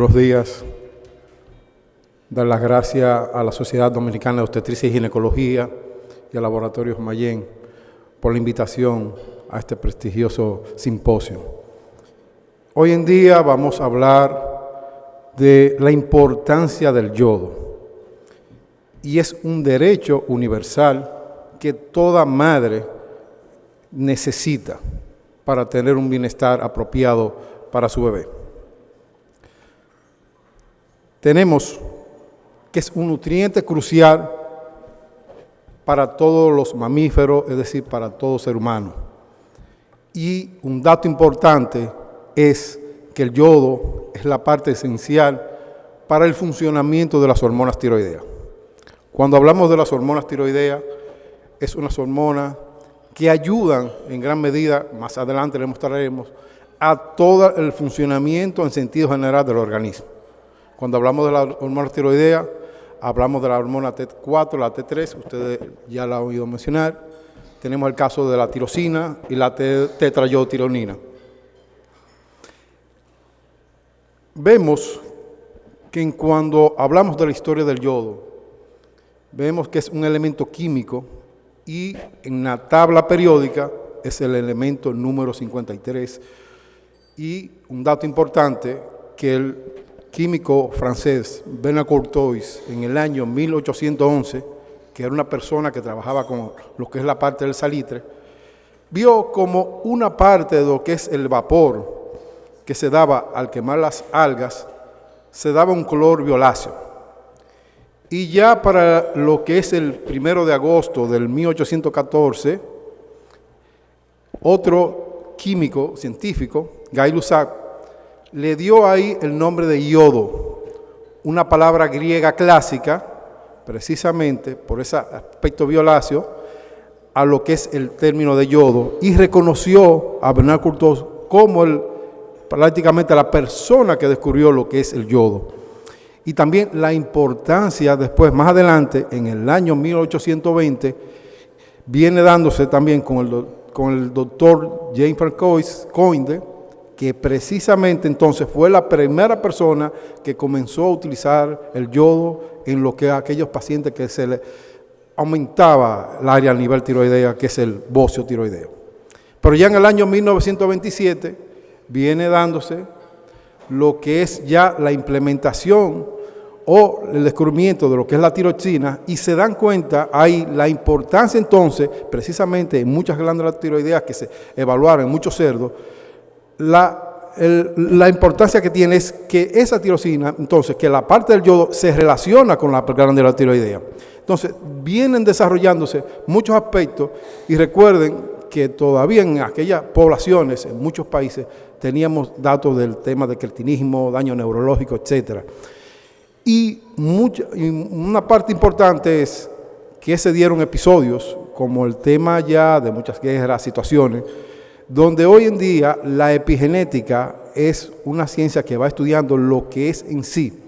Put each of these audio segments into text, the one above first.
buenos días. Dar las gracias a la Sociedad Dominicana de Obstetricia y Ginecología y al Laboratorio Mayén por la invitación a este prestigioso simposio. Hoy en día vamos a hablar de la importancia del yodo. Y es un derecho universal que toda madre necesita para tener un bienestar apropiado para su bebé. Tenemos que es un nutriente crucial para todos los mamíferos, es decir, para todo ser humano. Y un dato importante es que el yodo es la parte esencial para el funcionamiento de las hormonas tiroideas. Cuando hablamos de las hormonas tiroideas, es unas hormonas que ayudan en gran medida, más adelante les mostraremos, a todo el funcionamiento en sentido general del organismo. Cuando hablamos de la hormona tiroidea, hablamos de la hormona T4, la T3, ustedes ya la han oído mencionar. Tenemos el caso de la tirosina y la tetrayodtironina. Vemos que cuando hablamos de la historia del yodo, vemos que es un elemento químico y en la tabla periódica es el elemento número 53. Y un dato importante, que el químico francés Bernard Courtois, en el año 1811, que era una persona que trabajaba con lo que es la parte del salitre, vio como una parte de lo que es el vapor que se daba al quemar las algas, se daba un color violáceo. Y ya para lo que es el 1 de agosto del 1814, otro químico científico, Gay-Lussac, le dio ahí el nombre de yodo, una palabra griega clásica, precisamente por ese aspecto violáceo, a lo que es el término de yodo, y reconoció a Bernard Courtois como prácticamente la persona que descubrió lo que es el yodo. Y también la importancia después, más adelante, en el año 1820, viene dándose también con el doctor Jean-François Coinde, que precisamente entonces fue la primera persona que comenzó a utilizar el yodo en lo que a aquellos pacientes que se le aumentaba el área a nivel tiroidea, que es el bocio tiroideo. Pero ya en el año 1927 viene dándose lo que es ya la implementación o el descubrimiento de lo que es la tiroxina, y se dan cuenta, hay la importancia entonces, precisamente en muchas glándulas tiroideas que se evaluaron en muchos cerdos, la importancia que tiene es que esa tirosina, entonces, que la parte del yodo se relaciona con la glándula tiroidea. Entonces, vienen desarrollándose muchos aspectos, y recuerden que todavía en aquellas poblaciones, en muchos países, teníamos datos del tema de cretinismo, daño neurológico, etcétera. Y una parte importante es que se dieron episodios, como el tema ya de muchas guerras, situaciones, donde hoy en día la epigenética es una ciencia que va estudiando lo que es en sí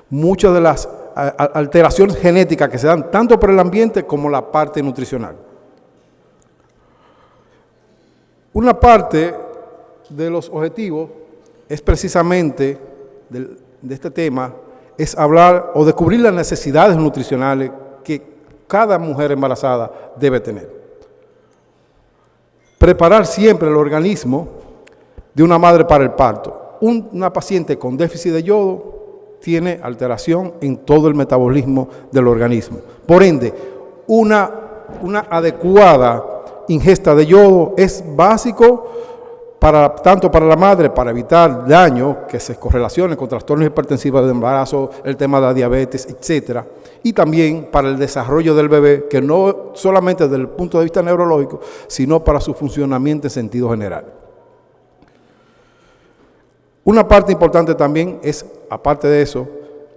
muchas de las alteraciones genéticas que se dan tanto por el ambiente como la parte nutricional. Una parte de los objetivos es precisamente de este tema, es hablar o descubrir las necesidades nutricionales que cada mujer embarazada debe tener. Preparar siempre el organismo de una madre para el parto. Una paciente con déficit de yodo tiene alteración en todo el metabolismo del organismo. Por ende, una adecuada ingesta de yodo es básico tanto para la madre, para evitar daño que se correlacione con trastornos hipertensivos del embarazo, el tema de la diabetes, etcétera, y también para el desarrollo del bebé, que no solamente desde el punto de vista neurológico, sino para su funcionamiento en sentido general. Una parte importante también es, aparte de eso,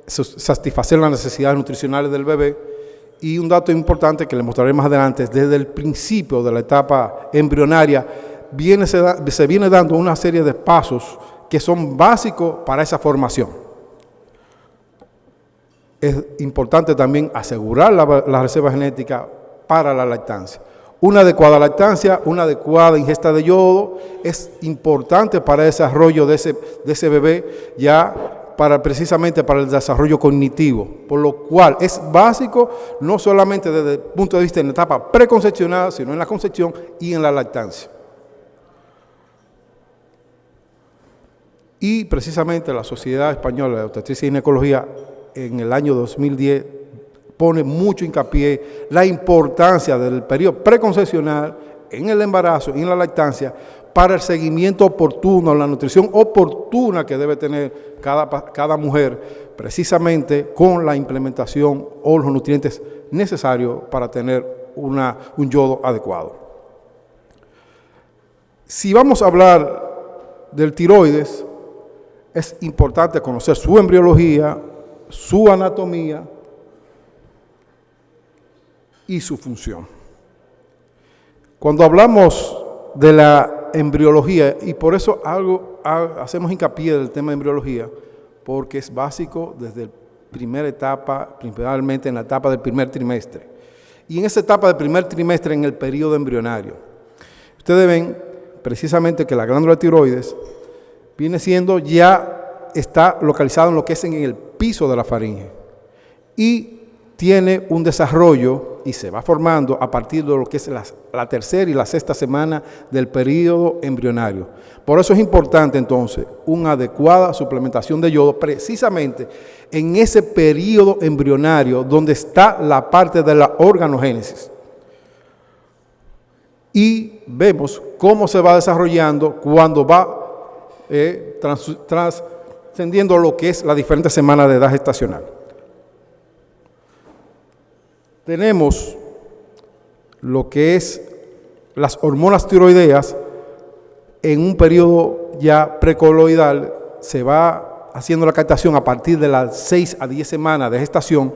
satisfacer las necesidades nutricionales del bebé, y un dato importante que les mostraré más adelante es desde el principio de la etapa embrionaria, se viene dando una serie de pasos que son básicos para esa formación. Es importante también asegurar la reserva genética para la lactancia. Una adecuada lactancia, una adecuada ingesta de yodo es importante para el desarrollo de ese bebé ya precisamente para el desarrollo cognitivo, por lo cual es básico no solamente desde el punto de vista en la etapa preconcepcional, sino en la concepción y en la lactancia. Y precisamente la Sociedad Española de Obstetricia y Ginecología en el año 2010 pone mucho hincapié la importancia del periodo preconcepcional en el embarazo y en la lactancia para el seguimiento oportuno, la nutrición oportuna que debe tener cada mujer, precisamente con la implementación o los nutrientes necesarios para tener un yodo adecuado. Si vamos a hablar del tiroides, es importante conocer su embriología, su anatomía y su función. Cuando hablamos de la embriología, y por eso hacemos hincapié del tema de embriología, porque es básico desde la primera etapa, principalmente en la etapa del primer trimestre. Y en esa etapa del primer trimestre, en el periodo embrionario, ustedes ven precisamente que la glándula tiroides viene siendo, ya está localizado en lo que es en el piso de la faringe y tiene un desarrollo y se va formando a partir de lo que es la tercera y la sexta semana del periodo embrionario. Por eso es importante entonces una adecuada suplementación de yodo precisamente en ese periodo embrionario donde está la parte de la organogénesis. Y vemos cómo se va desarrollando cuando va trascendiendo lo que es la diferente semana de edad gestacional. Tenemos lo que es las hormonas tiroideas en un periodo ya precoloidal, se va haciendo la captación a partir de las 6 a 10 semanas de gestación,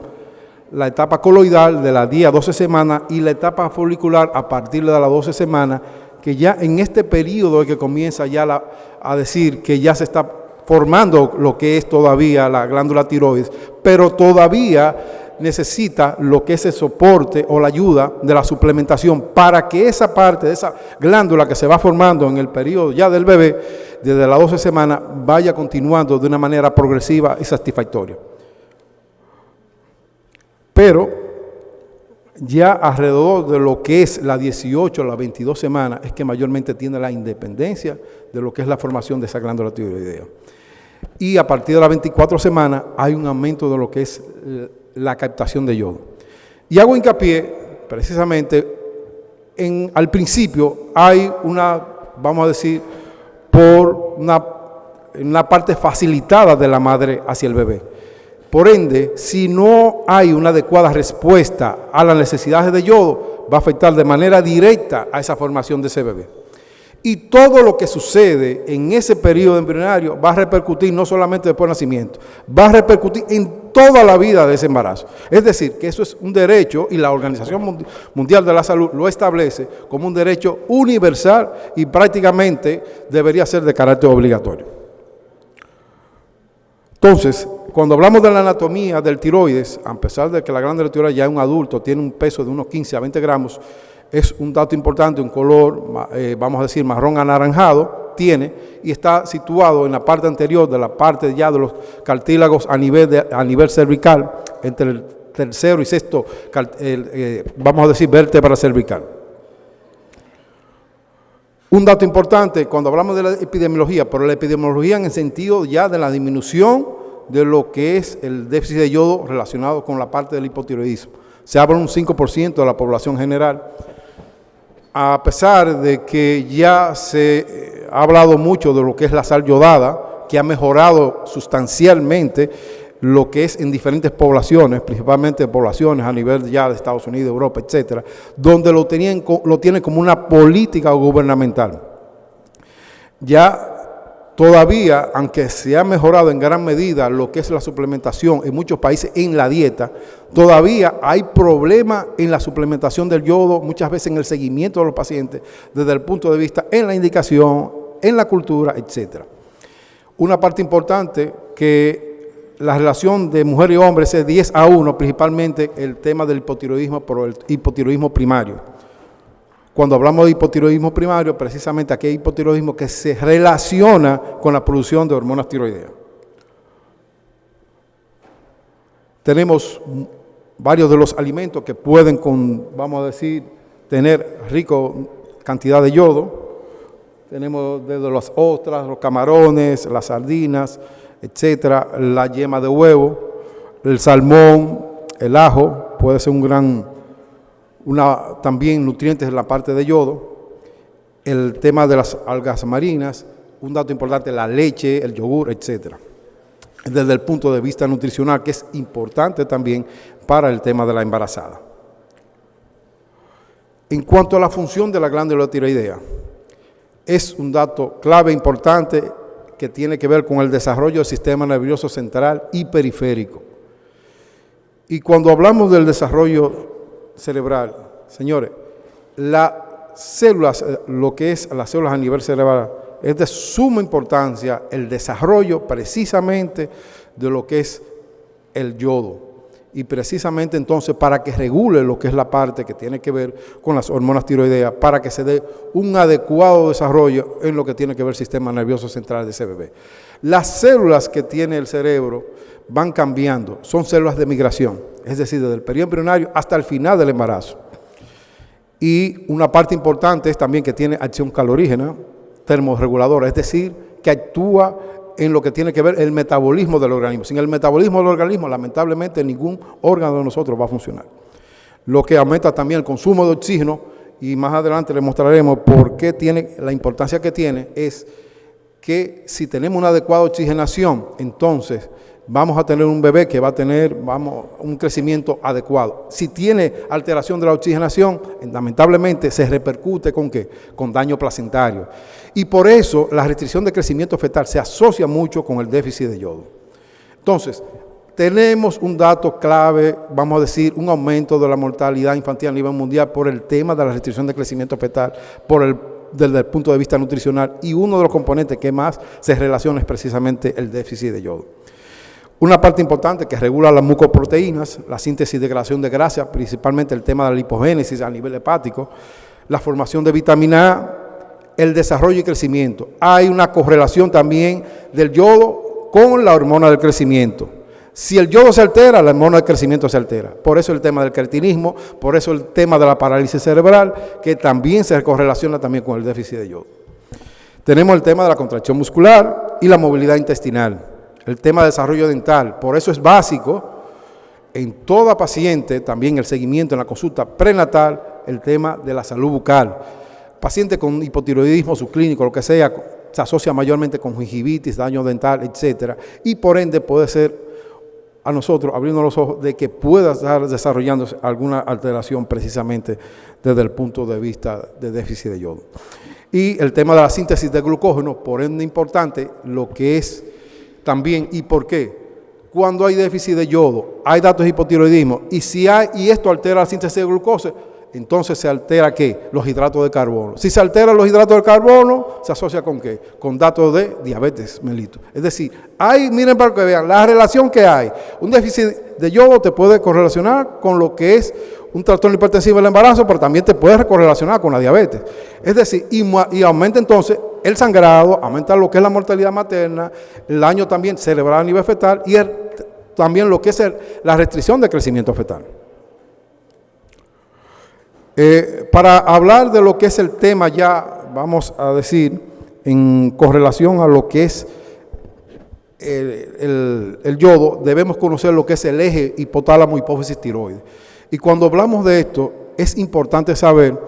la etapa coloidal de las 10 a 12 semanas y la etapa folicular a partir de las 12 semanas, que ya en este periodo es que comienza ya a decir que ya se está formando lo que es todavía la glándula tiroides, pero todavía necesita lo que es el soporte o la ayuda de la suplementación para que esa parte de esa glándula que se va formando en el periodo ya del bebé, desde las 12 semanas, vaya continuando de una manera progresiva y satisfactoria. Pero ya alrededor de lo que es la 18 o la 22 semanas es que mayormente tiene la independencia de lo que es la formación de esa glándula tiroidea. Y a partir de las 24 semanas hay un aumento de lo que es la captación de yodo. Y hago hincapié precisamente al principio hay vamos a decir, por una parte facilitada de la madre hacia el bebé. Por ende, si no hay una adecuada respuesta a las necesidades de yodo, va a afectar de manera directa a esa formación de ese bebé. Y todo lo que sucede en ese periodo embrionario va a repercutir no solamente después del nacimiento, va a repercutir en toda la vida de ese embarazo. Es decir, que eso es un derecho y la Organización Mundial de la Salud lo establece como un derecho universal y prácticamente debería ser de carácter obligatorio. Entonces, cuando hablamos de la anatomía del tiroides, a pesar de que la glándula tiroides ya es un adulto, tiene un peso de unos 15 a 20 gramos, es un dato importante, un color, vamos a decir, marrón anaranjado, tiene, y está situado en la parte anterior de la parte ya de los cartílagos a nivel cervical, entre el tercero y sexto, vamos a decir, vértebra cervical. Un dato importante, cuando hablamos de la epidemiología, pero la epidemiología en el sentido ya de la disminución de lo que es el déficit de yodo relacionado con la parte del hipotiroidismo. Se habla de un 5% de la población general. A pesar de que ya se ha hablado mucho de lo que es la sal yodada, que ha mejorado sustancialmente lo que es en diferentes poblaciones, principalmente poblaciones a nivel ya de Estados Unidos, Europa, etcétera, donde lo tienen como una política gubernamental. Ya todavía, aunque se ha mejorado en gran medida lo que es la suplementación en muchos países en la dieta, todavía hay problemas en la suplementación del yodo, muchas veces en el seguimiento de los pacientes, desde el punto de vista en la indicación, en la cultura, etc. Una parte importante que la relación de mujer y hombre es 10-1, principalmente el tema del hipotiroidismo, por el hipotiroidismo primario. Cuando hablamos de hipotiroidismo primario, precisamente aquí hay hipotiroidismo que se relaciona con la producción de hormonas tiroideas. Tenemos varios de los alimentos que pueden, vamos a decir, tener rico cantidad de yodo. Tenemos desde las ostras, los camarones, las sardinas, etcétera, la yema de huevo, el salmón, el ajo, puede ser también nutrientes en la parte de yodo. El tema de las algas marinas, un dato importante, la leche, el yogur, etcétera. Desde el punto de vista nutricional, que es importante también para el tema de la embarazada. En cuanto a la función de la glándula tiroidea, es un dato clave importante que tiene que ver con el desarrollo del sistema nervioso central y periférico. Y cuando hablamos del desarrollo cerebral, señores, las células, lo que es las células a nivel cerebral, es de suma importancia el desarrollo precisamente de lo que es el yodo. Y precisamente entonces para que regule lo que es la parte que tiene que ver con las hormonas tiroideas, para que se dé un adecuado desarrollo en lo que tiene que ver el sistema nervioso central de ese bebé. Las células que tiene el cerebro van cambiando, son células de migración, es decir, desde el periodo embrionario hasta el final del embarazo. Y una parte importante es también que tiene acción calorígena, termorreguladora, es decir, que actúa en lo que tiene que ver el metabolismo del organismo. Sin el metabolismo del organismo, lamentablemente, ningún órgano de nosotros va a funcionar. Lo que aumenta también el consumo de oxígeno, y más adelante les mostraremos por qué tiene la importancia que tiene, es que si tenemos una adecuada oxigenación, entonces vamos a tener un bebé que va a tener un crecimiento adecuado. Si tiene alteración de la oxigenación, lamentablemente se repercute ¿con qué? Con daño placentario. Y por eso la restricción de crecimiento fetal se asocia mucho con el déficit de yodo. Entonces, tenemos un dato clave, vamos a decir, un aumento de la mortalidad infantil a nivel mundial por el tema de la restricción de crecimiento fetal, desde el punto de vista nutricional, y uno de los componentes que más se relaciona es precisamente el déficit de yodo. Una parte importante que regula las mucoproteínas, la síntesis y degradación de grasa, principalmente el tema de la lipogénesis a nivel hepático, la formación de vitamina A, el desarrollo y crecimiento. Hay una correlación también del yodo con la hormona del crecimiento. Si el yodo se altera, la hormona del crecimiento se altera. Por eso el tema del cretinismo, por eso el tema de la parálisis cerebral, que también se correlaciona también con el déficit de yodo. Tenemos el tema de la contracción muscular y la movilidad intestinal. El tema de desarrollo dental, por eso es básico en toda paciente, también el seguimiento en la consulta prenatal, el tema de la salud bucal. Paciente con hipotiroidismo subclínico, lo que sea, se asocia mayormente con gingivitis, daño dental, etcétera, y por ende puede ser a nosotros abriendo los ojos de que pueda estar desarrollándose alguna alteración precisamente desde el punto de vista de déficit de yodo. Y el tema de la síntesis de glucógeno, por ende importante, lo que es también, ¿y por qué? Cuando hay déficit de yodo, hay datos de hipotiroidismo, y esto altera la síntesis de glucosa, entonces se altera ¿qué? Los hidratos de carbono. Si se alteran los hidratos de carbono, se asocia ¿con qué? Con datos de diabetes mellitus. Es decir, miren para que vean la relación que hay. Un déficit de yodo te puede correlacionar con lo que es un trastorno hipertensivo del embarazo, pero también te puede correlacionar con la diabetes. Es decir, y aumenta entonces el sangrado, aumenta lo que es la mortalidad materna, el daño también cerebral a nivel fetal y también lo que es la restricción de crecimiento fetal. Para hablar de lo que es el tema ya, vamos a decir, en correlación a lo que es el yodo, debemos conocer lo que es el eje hipotálamo hipófisis tiroides. Y cuando hablamos de esto, es importante saber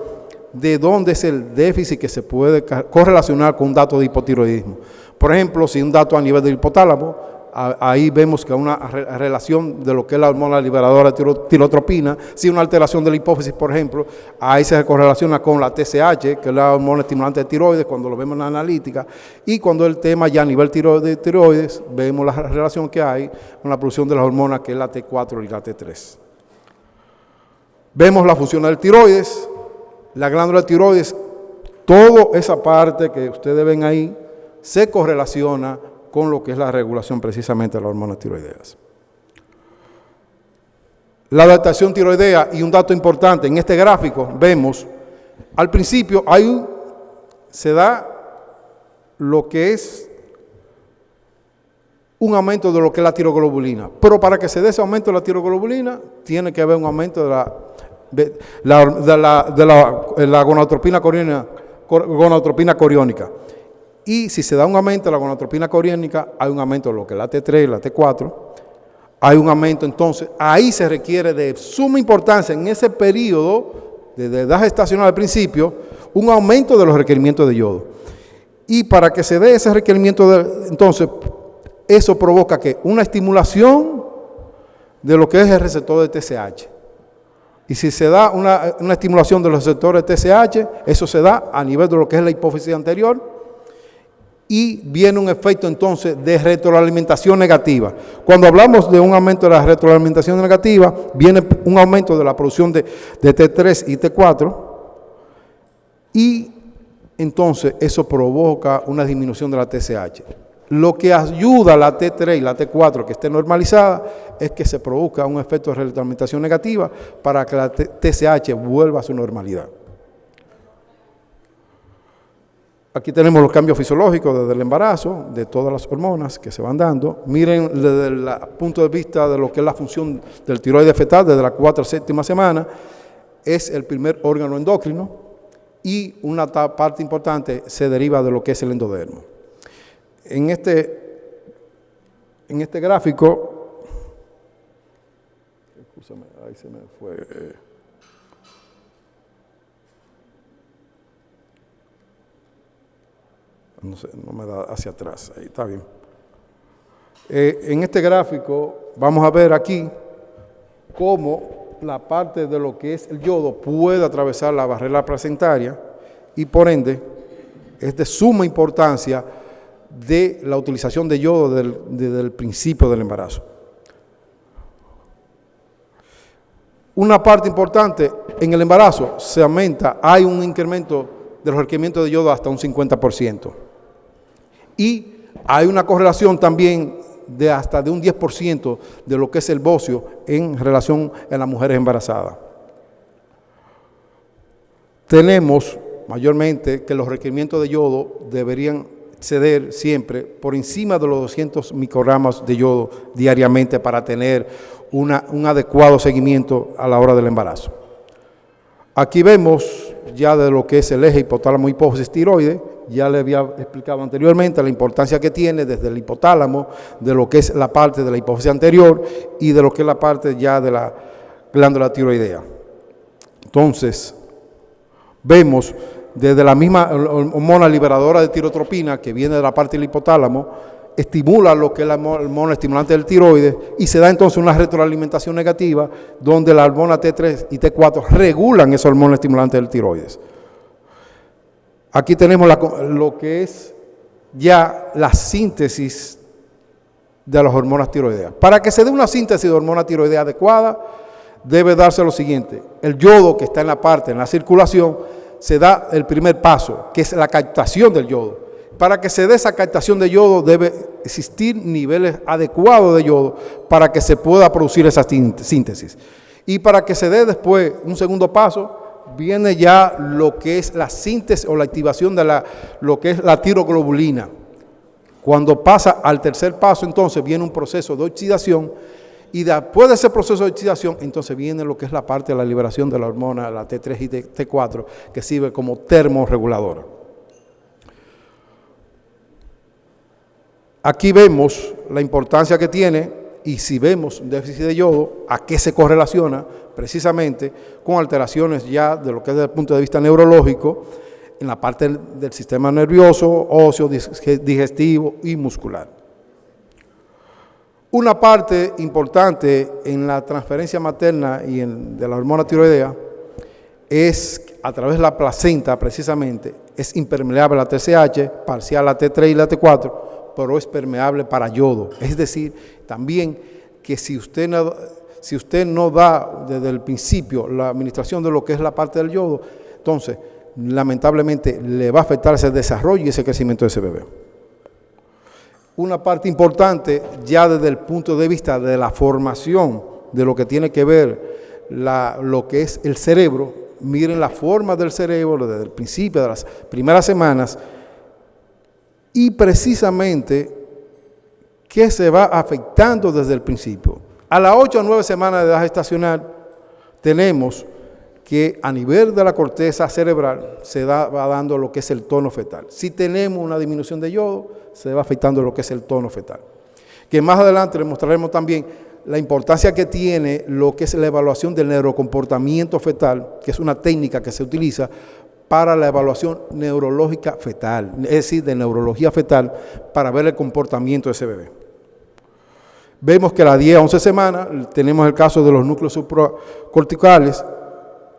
de dónde es el déficit que se puede correlacionar con un dato de hipotiroidismo. Por ejemplo, si un dato a nivel del hipotálamo, ahí vemos que hay una relación de lo que es la hormona liberadora de tirotropina. Si una alteración de la hipófisis, por ejemplo, ahí se correlaciona con la TSH, que es la hormona estimulante de tiroides, cuando lo vemos en la analítica. Y cuando el tema ya a nivel de tiroides, vemos la relación que hay con la producción de las hormonas, que es la T4 y la T3. Vemos la función del tiroides, la glándula tiroides, toda esa parte que ustedes ven ahí se correlaciona con lo que es la regulación precisamente de las hormonas tiroideas. La adaptación tiroidea, y un dato importante, en este gráfico vemos, al principio se da lo que es un aumento de lo que es la tiroglobulina. Pero para que se dé ese aumento de la tiroglobulina, tiene que haber un aumento de la gonadotropina coriónica. Y si se da un aumento de la gonadotropina coriónica, hay un aumento de lo que es la T3 y la T4. Hay un aumento, entonces, ahí se requiere de suma importancia en ese periodo de edad gestacional al principio, un aumento de los requerimientos de yodo. Y para que se dé ese requerimiento, entonces, eso provoca que una estimulación de lo que es el receptor de TSH. Y si se da una estimulación de los receptores de TSH, eso se da a nivel de lo que es la hipófisis anterior, y viene un efecto entonces de retroalimentación negativa. Cuando hablamos de un aumento de la retroalimentación negativa, viene un aumento de la producción de T3 y T4, y entonces eso provoca una disminución de la TSH. Lo que ayuda a la T3 y la T4 que esté normalizada es que se produzca un efecto de retroalimentación negativa para que la TSH vuelva a su normalidad. Aquí tenemos los cambios fisiológicos desde el embarazo, de todas las hormonas que se van dando. Miren desde el punto de vista de lo que es la función del tiroides fetal desde la 4ª a 7ª semana. Es el primer órgano endocrino y una parte importante se deriva de lo que es el endodermo. En este gráfico, escúchame, ahí se me fue. No sé, no me da hacia atrás, ahí está bien. En este gráfico vamos a ver aquí cómo la parte de lo que es el yodo puede atravesar la barrera placentaria y por ende es de suma importancia de la utilización de yodo desde el principio del embarazo. Una parte importante, en el embarazo se aumenta, hay un incremento de los requerimientos de yodo hasta un 50%. Y hay una correlación también de hasta de un 10% de lo que es el bocio en relación a las mujeres embarazadas. Tenemos mayormente que los requerimientos de yodo deberían ceder siempre por encima de los 200 microgramos de yodo diariamente para tener un adecuado seguimiento a la hora del embarazo. Aquí vemos ya de lo que es el eje hipotálamo hipófisis tiroides. Ya le había explicado anteriormente la importancia que tiene desde el hipotálamo, de lo que es la parte de la hipófisis anterior y de lo que es la parte ya de la glándula tiroidea. Entonces, vemos desde la misma hormona liberadora de tirotropina que viene de la parte del hipotálamo, estimula lo que es la hormona estimulante del tiroides y se da entonces una retroalimentación negativa donde la hormona T3 y T4 regulan esa hormona estimulante del tiroides. Aquí tenemos lo que es ya la síntesis de las hormonas tiroideas. Para que se dé una síntesis de hormona tiroidea adecuada, debe darse lo siguiente. El yodo que está en la circulación, se da el primer paso, que es la captación del yodo. Para que se dé esa captación de yodo, debe existir niveles adecuados de yodo para que se pueda producir esa síntesis. Y para que se dé después un segundo paso, viene ya lo que es la síntesis o la activación de lo que es la tiroglobulina. Cuando pasa al tercer paso, entonces viene un proceso de oxidación y después de ese proceso de oxidación, entonces viene lo que es la parte de la liberación de la hormona, la T3 y T4, que sirve como termorreguladora. Aquí vemos la importancia que tiene y si vemos un déficit de yodo, ¿a qué se correlaciona? Precisamente con alteraciones ya de lo que es desde el punto de vista neurológico en la parte del sistema nervioso, óseo, digestivo y muscular. Una parte importante en la transferencia materna y de la hormona tiroidea es a través de la placenta precisamente, es impermeable a la TSH, parcial a la T3 y la T4, pero es permeable para yodo. Es decir, también que si usted no da desde el principio la administración de lo que es la parte del yodo, entonces lamentablemente le va a afectar ese desarrollo y ese crecimiento de ese bebé. Una parte importante ya desde el punto de vista de la formación de lo que tiene que ver lo que es el cerebro, miren la forma del cerebro desde el principio de las primeras semanas y precisamente que se va afectando desde el principio. A las 8 o 9 semanas de edad gestacional tenemos que a nivel de la corteza cerebral va dando lo que es el tono fetal. Si tenemos una disminución de yodo, se va afectando lo que es el tono fetal. Que más adelante les mostraremos también la importancia que tiene lo que es la evaluación del neurocomportamiento fetal, que es una técnica que se utiliza para la evaluación neurológica fetal, es decir, de neurología fetal, para ver el comportamiento de ese bebé. Vemos que a las 10 a 11 semanas tenemos el caso de los núcleos supracorticales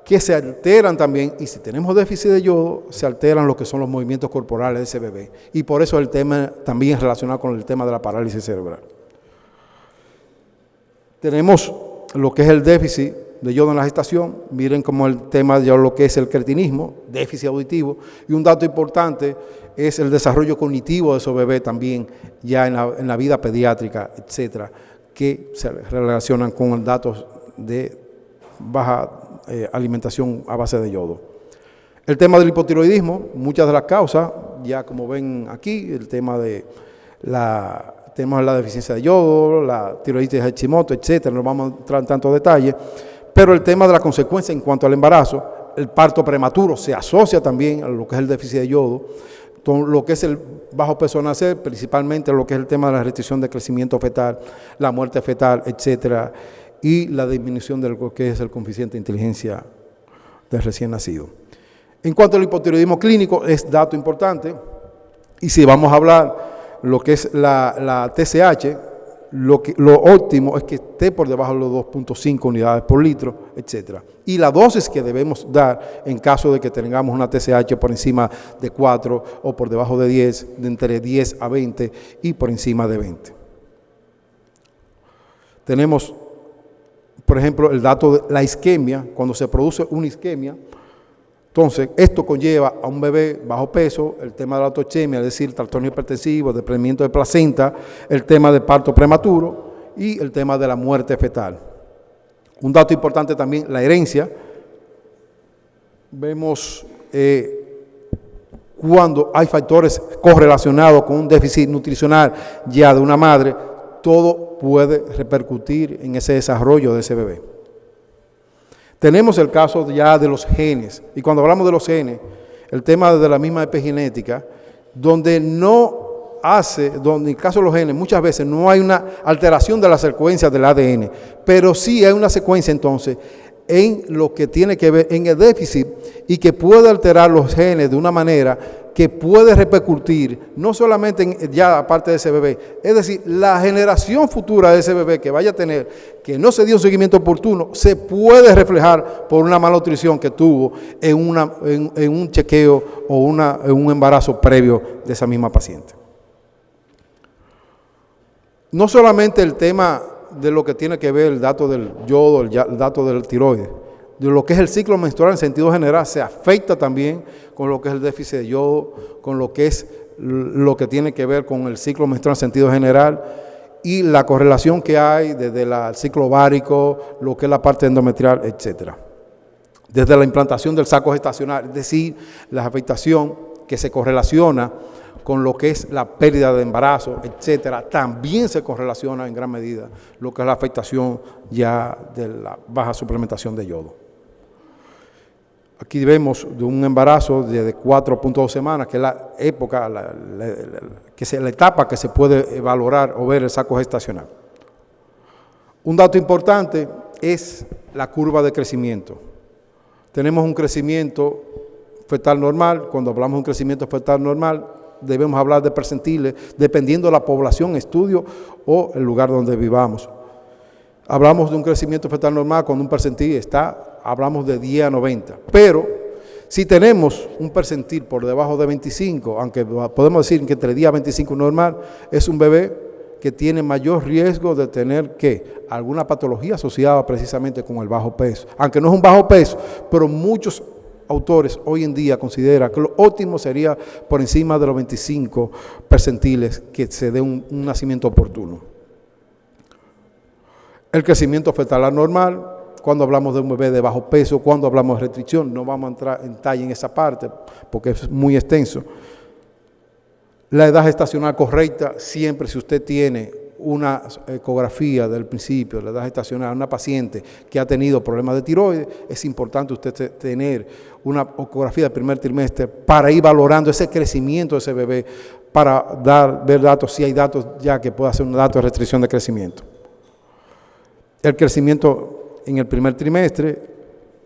que se alteran también, y si tenemos déficit de yodo, se alteran lo que son los movimientos corporales de ese bebé. Y por eso el tema también es relacionado con el tema de la parálisis cerebral. Tenemos lo que es el déficit de yodo en la gestación. Miren como el tema de lo que es el cretinismo, déficit auditivo. Y un dato importante es el desarrollo cognitivo de esos bebés también, ya en la vida pediátrica, etcétera, que se relacionan con datos de baja alimentación a base de yodo. El tema del hipotiroidismo, muchas de las causas, ya como ven aquí, el tema de tenemos la deficiencia de yodo, la tiroiditis Hashimoto, etcétera, no vamos a entrar en tanto detalle, pero el tema de la consecuencia en cuanto al embarazo, el parto prematuro se asocia también a lo que es el déficit de yodo, con lo que es el bajo peso al nacer, principalmente lo que es el tema de la restricción de crecimiento fetal, la muerte fetal, etcétera, y la disminución de lo que es el coeficiente de inteligencia del recién nacido. En cuanto al hipotiroidismo clínico, es dato importante, y si vamos a hablar lo que es la TSH, lo óptimo es que esté por debajo de los 2.5 unidades por litro, etc. Y la dosis que debemos dar en caso de que tengamos una TSH por encima de 4 o por debajo de 10, de entre 10 a 20 y por encima de 20. Tenemos, por ejemplo, el dato de la isquemia. Cuando se produce una isquemia, entonces esto conlleva a un bebé bajo peso, el tema de la autochemia, es decir, trastorno hipertensivo, desprendimiento de placenta, el tema de parto prematuro y el tema de la muerte fetal. Un dato importante también, la herencia. Vemos cuando hay factores correlacionados con un déficit nutricional ya de una madre, todo puede repercutir en ese desarrollo de ese bebé. Tenemos el caso ya de los genes, y cuando hablamos de los genes, el tema de la misma epigenética, donde en el caso de los genes muchas veces no hay una alteración de la secuencia del ADN, pero sí hay una secuencia entonces en lo que tiene que ver en el déficit y que puede alterar los genes de una manera que puede repercutir no solamente ya aparte de ese bebé, es decir, la generación futura de ese bebé que vaya a tener, que no se dio un seguimiento oportuno, se puede reflejar por una malnutrición que tuvo en un chequeo o en un embarazo previo de esa misma paciente. No solamente el tema de lo que tiene que ver el dato del yodo, el dato del tiroides, de lo que es el ciclo menstrual en sentido general, se afecta también con lo que es el déficit de yodo, con lo que es lo que tiene que ver con el ciclo menstrual en sentido general y la correlación que hay desde el ciclo ovárico, lo que es la parte endometrial, etcétera. Desde la implantación del saco gestacional, es decir, la afectación que se correlaciona con lo que es la pérdida de embarazo, etcétera, también se correlaciona en gran medida lo que es la afectación ya de la baja suplementación de yodo. Aquí vemos de un embarazo de 4.2 semanas, que es la época, la etapa que se puede valorar o ver el saco gestacional. Un dato importante es la curva de crecimiento. Tenemos un crecimiento fetal normal. Cuando hablamos de un crecimiento fetal normal, debemos hablar de percentiles, dependiendo de la población, estudio o el lugar donde vivamos. Hablamos de un crecimiento fetal normal cuando un percentil hablamos de 10 a 90. Pero si tenemos un percentil por debajo de 25, aunque podemos decir que entre 10 a 25 normal, es un bebé que tiene mayor riesgo de tener alguna patología asociada precisamente con el bajo peso. Aunque no es un bajo peso, pero muchos autores hoy en día consideran que lo óptimo sería por encima de los 25 percentiles que se dé un nacimiento oportuno. El crecimiento fetal anormal, cuando hablamos de un bebé de bajo peso, cuando hablamos de restricción, no vamos a entrar en detalle en esa parte porque es muy extenso. La edad gestacional correcta, siempre si usted tiene una ecografía del principio, de la edad gestacional, a una paciente que ha tenido problemas de tiroides, es importante usted tener una ecografía del primer trimestre para ir valorando ese crecimiento de ese bebé, para ver datos, si hay datos ya que pueda ser un dato de restricción de crecimiento. El crecimiento en el primer trimestre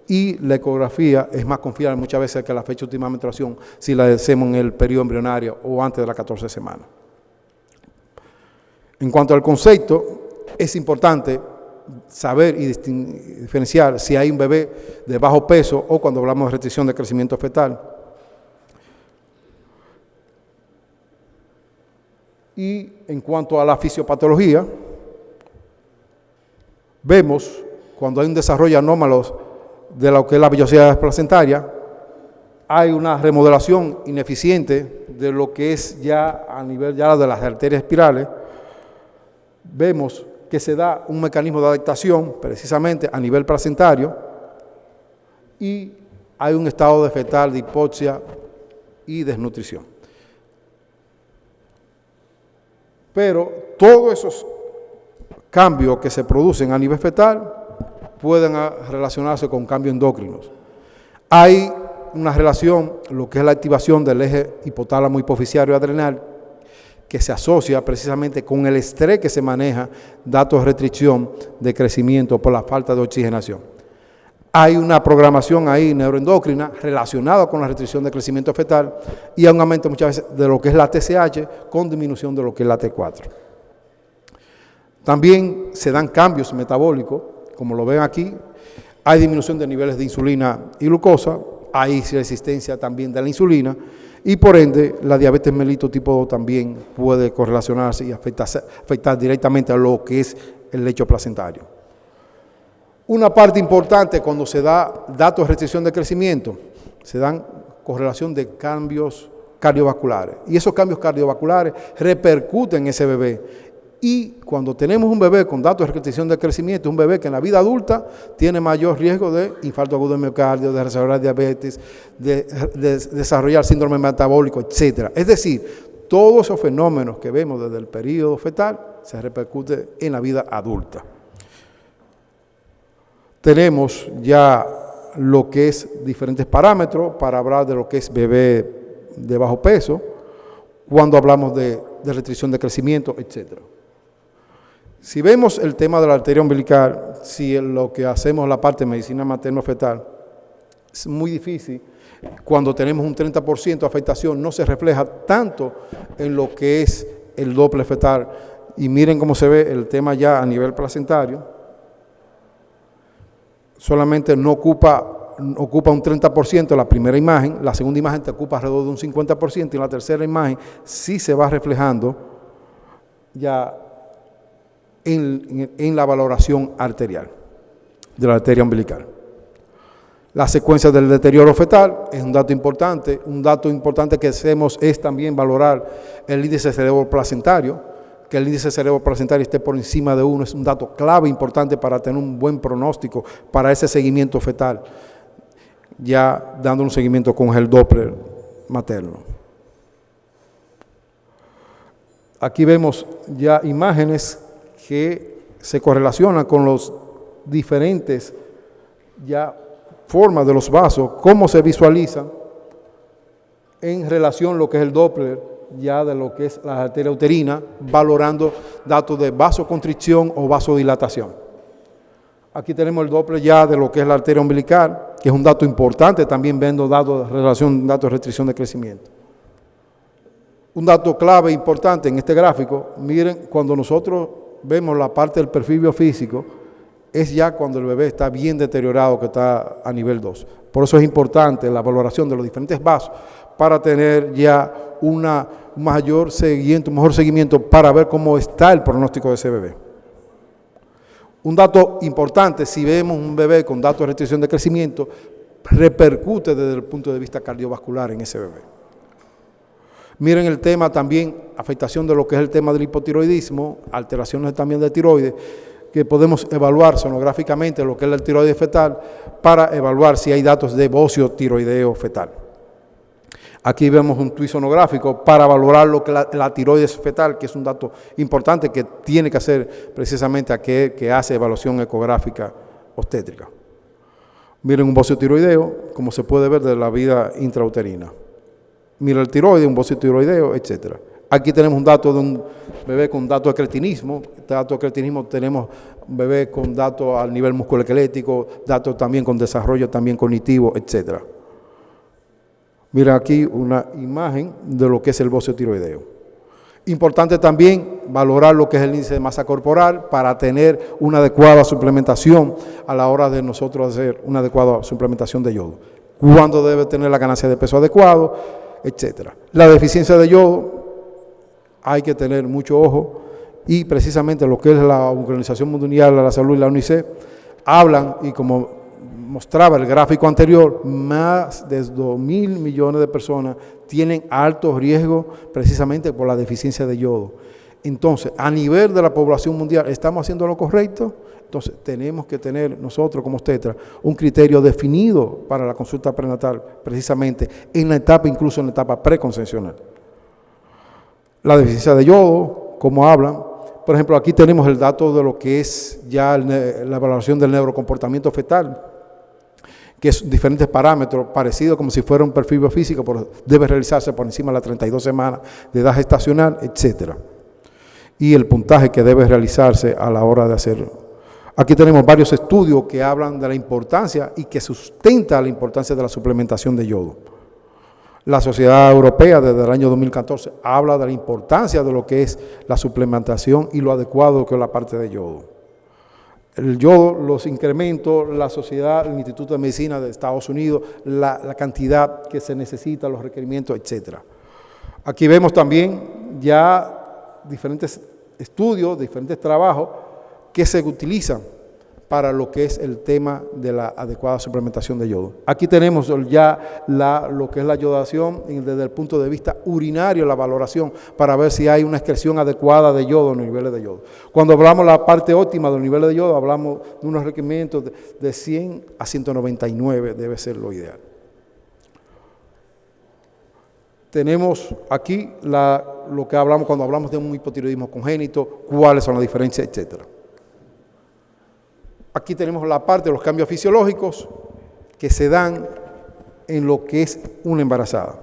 y la ecografía es más confiable muchas veces que la fecha de última menstruación si la hacemos en el periodo embrionario o antes de las 14 semanas. En cuanto al concepto, es importante saber y diferenciar si hay un bebé de bajo peso o cuando hablamos de restricción de crecimiento fetal. Y en cuanto a la fisiopatología, vemos cuando hay un desarrollo anómalo de lo que es la vellosidad placentaria, hay una remodelación ineficiente de lo que es ya a nivel ya de las arterias espirales. Vemos que se da un mecanismo de adaptación precisamente a nivel placentario y hay un estado de fetal de hipoxia y desnutrición. Pero todos esos cambios que se producen a nivel fetal pueden relacionarse con cambios endócrinos. Hay una relación, lo que es la activación del eje hipotálamo hipoficiario adrenal, que se asocia precisamente con el estrés que se maneja, datos de restricción de crecimiento por la falta de oxigenación. Hay una programación ahí neuroendocrina relacionada con la restricción de crecimiento fetal y hay un aumento muchas veces de lo que es la TSH con disminución de lo que es la T4. También se dan cambios metabólicos, como lo ven aquí, hay disminución de niveles de insulina y glucosa, hay resistencia también de la insulina y por ende la diabetes mellitus tipo 2 también puede correlacionarse y afectar directamente a lo que es el lecho placentario. Una parte importante cuando se da datos de restricción de crecimiento, se dan correlación de cambios cardiovasculares y esos cambios cardiovasculares repercuten en ese bebé. Y cuando tenemos un bebé con datos de restricción de crecimiento, un bebé que en la vida adulta tiene mayor riesgo de infarto agudo de miocardio, de desarrollar diabetes, de desarrollar síndrome metabólico, etc. Es decir, todos esos fenómenos que vemos desde el periodo fetal se repercuten en la vida adulta. Tenemos ya lo que es diferentes parámetros para hablar de lo que es bebé de bajo peso, cuando hablamos de restricción de crecimiento, etc. Si vemos el tema de la arteria umbilical, si lo que hacemos la parte de medicina materno-fetal, es muy difícil. Cuando tenemos un 30% de afectación, no se refleja tanto en lo que es el Doppler fetal. Y miren cómo se ve el tema ya a nivel placentario. Solamente no ocupa un 30% la primera imagen, la segunda imagen te ocupa alrededor de un 50% y la tercera imagen sí se va reflejando ya en la valoración arterial de la arteria umbilical. La secuencia del deterioro fetal es un dato importante. Un dato importante que hacemos es también valorar el índice cerebroplacentario, que el índice cerebroplacentario esté por encima de 1 es un dato clave importante para tener un buen pronóstico para ese seguimiento fetal, ya dando un seguimiento con el Doppler materno. Aquí vemos ya imágenes que se correlacionan con los diferentes ya formas de los vasos, cómo se visualizan en relación a lo que es el Doppler ya de lo que es la arteria uterina, valorando datos de vasoconstricción o vasodilatación. Aquí tenemos el Doppler ya de lo que es la arteria umbilical, que es un dato importante también viendo datos de relación, datos de restricción de crecimiento. Un dato clave importante en este gráfico, miren, cuando nosotros vemos la parte del perfil biofísico, es ya cuando el bebé está bien deteriorado, que está a nivel 2. Por eso es importante la valoración de los diferentes vasos para tener ya un mejor seguimiento para ver cómo está el pronóstico de ese bebé. Un dato importante, si vemos un bebé con datos de restricción de crecimiento, repercute desde el punto de vista cardiovascular en ese bebé. Miren el tema también, afectación de lo que es el tema del hipotiroidismo, alteraciones también de tiroides, que podemos evaluar sonográficamente lo que es el tiroides fetal para evaluar si hay datos de bocio tiroideo fetal. Aquí vemos un tuit sonográfico para valorar lo que la tiroides fetal, que es un dato importante que tiene que hacer precisamente aquel que hace evaluación ecográfica obstétrica. Miren un bocio tiroideo, como se puede ver de la vida intrauterina. Mira el tiroide, un bocio tiroideo, etc. Aquí tenemos un dato de un bebé con dato de cretinismo. Dato de cretinismo tenemos bebé con dato al nivel musculoesquelético, datos también con desarrollo también cognitivo, etc. Mira aquí una imagen de lo que es el bocio tiroideo. Importante también valorar lo que es el índice de masa corporal para tener una adecuada suplementación a la hora de nosotros hacer una adecuada suplementación de yodo. Cuándo debe tener la ganancia de peso adecuado, etc. La deficiencia de yodo, hay que tener mucho ojo y precisamente lo que es la Organización Mundial de la Salud y la UNICEF hablan, y como mostraba el gráfico anterior, más de 2.000 millones de personas tienen alto riesgo precisamente por la deficiencia de yodo. Entonces, a nivel de la población mundial, ¿estamos haciendo lo correcto? Entonces, tenemos que tener nosotros como obstetras un criterio definido para la consulta prenatal, precisamente en la etapa, incluso en la etapa preconcepcional. La deficiencia de yodo, como hablan, por ejemplo, aquí tenemos el dato de lo que es ya la evaluación del neurocomportamiento fetal, que es diferentes parámetros, parecidos como si fuera un perfil biofísico, pero debe realizarse por encima de las 32 semanas de edad gestacional, etc. Y el puntaje que debe realizarse a la hora de hacerlo. Aquí tenemos varios estudios que hablan de la importancia y que sustenta la importancia de la suplementación de yodo. La Sociedad Europea desde el año 2014 habla de la importancia de lo que es la suplementación y lo adecuado que es la parte de yodo. El yodo, los incrementos, la sociedad, el Instituto de Medicina de Estados Unidos, la cantidad que se necesita, los requerimientos, etc. Aquí vemos también ya diferentes estudios, diferentes trabajos que se utilizan para lo que es el tema de la adecuada suplementación de yodo. Aquí tenemos ya lo que es la yodación desde el punto de vista urinario, la valoración para ver si hay una excreción adecuada de yodo en los niveles de yodo. Cuando hablamos de la parte óptima de los niveles de yodo, hablamos de unos requerimientos de 100 a 199, debe ser lo ideal. Tenemos aquí lo que hablamos cuando hablamos de un hipotiroidismo congénito, cuáles son las diferencias, etcétera. Aquí tenemos la parte de los cambios fisiológicos que se dan en lo que es una embarazada.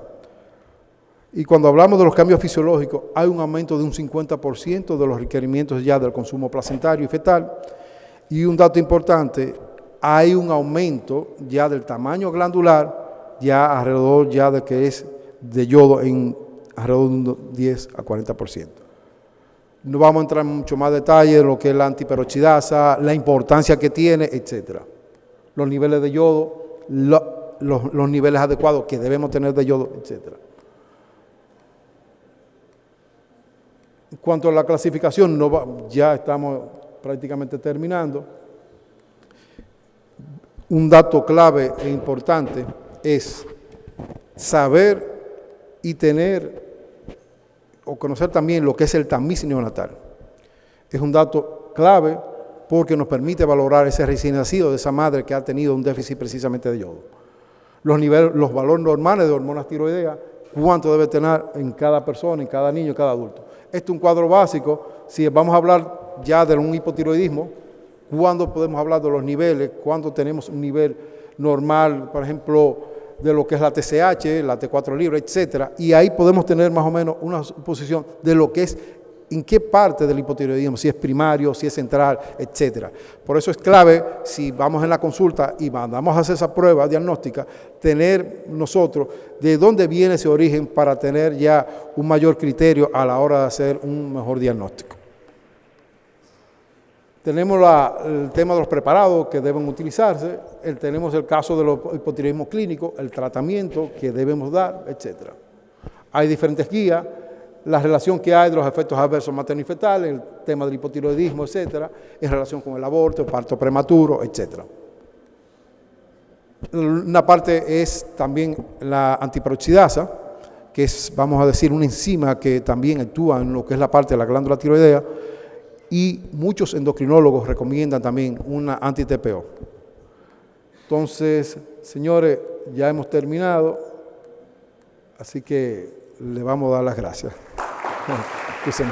Y cuando hablamos de los cambios fisiológicos, hay un aumento de un 50% de los requerimientos ya del consumo placentario y fetal. Y un dato importante, hay un aumento ya del tamaño glandular, ya alrededor ya de que es de yodo en alrededor de un 10 a 40%. No vamos a entrar en mucho más detalle de lo que es la antiperoxidasa, la importancia que tiene, etc. Los niveles de yodo, los niveles adecuados que debemos tener de yodo, etc. En cuanto a la clasificación, ya estamos prácticamente terminando. Un dato clave e importante es saber y tener o conocer también lo que es el tamiz neonatal. Es un dato clave porque nos permite valorar ese recién nacido de esa madre que ha tenido un déficit precisamente de yodo. Los valores normales de hormonas tiroideas, cuánto debe tener en cada persona, en cada niño, en cada adulto. Este es un cuadro básico. Si vamos a hablar ya de un hipotiroidismo, ¿cuándo podemos hablar de los niveles? ¿Cuándo tenemos un nivel normal, por ejemplo, de lo que es la TSH, la T4 libre, etcétera? Y ahí podemos tener más o menos una posición de lo que es, en qué parte del hipotiroidismo, si es primario, si es central, etcétera. Por eso es clave, si vamos en la consulta y mandamos a hacer esa prueba diagnóstica, tener nosotros de dónde viene ese origen para tener ya un mayor criterio a la hora de hacer un mejor diagnóstico. Tenemos el tema de los preparados que deben utilizarse, tenemos el caso de los hipotiroidismo clínico, el tratamiento que debemos dar, etc. Hay diferentes guías, la relación que hay de los efectos adversos materno y fetal, el tema del hipotiroidismo, etc., en relación con el aborto, el parto prematuro, etc. Una parte es también la antiperoxidasa, que es, vamos a decir, una enzima que también actúa en lo que es la parte de la glándula tiroidea, y muchos endocrinólogos recomiendan también una anti-TPO. Entonces, señores, ya hemos terminado. Así que le vamos a dar las gracias. Escúcheme.